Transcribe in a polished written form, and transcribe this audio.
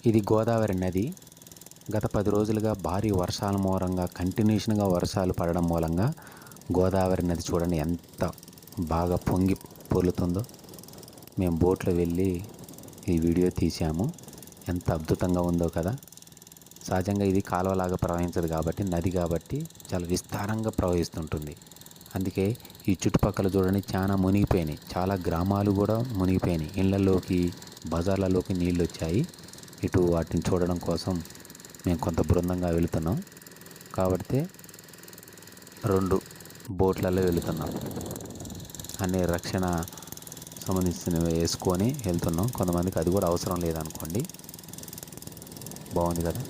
ఇది గోదావరి నది. గత 10 రోజులుగా భారీ వర్షాల మూలంగా కంటిన్యూషన్గా వర్షాలు పడడం మూలంగా గోదావరి నది చూడండి ఎంత బాగా పొంగి పొర్లుతుందో. మేము బోట్లో వెళ్ళి ఈ వీడియో తీసాము. ఎంత అద్భుతంగా ఉందో కదా. సహజంగా ఇది కాలువలాగా ప్రవహించదు కాబట్టి, నది కాబట్టి చాలా విస్తారంగా ప్రవహిస్తుంటుంది. అందుకే ఈ చుట్టుపక్కల చూడండి చాలా మునిగిపోయినాయి. చాలా గ్రామాలు కూడా మునిగిపోయినాయి. ఇళ్లలోకి, బజార్లలోకి నీళ్ళు వచ్చాయి. ఇటు వాటిని చూడడం కోసం మేము కొంత బృందంగా వెళుతున్నాం. కాబట్టి 2 బోట్లలో వెళుతున్నాం. అన్ని రక్షణ సంబంధించినవి వేసుకొని వెళ్తున్నాం. కొంతమందికి అది కూడా అవసరం లేదనుకోండి. బాగుంది కదా.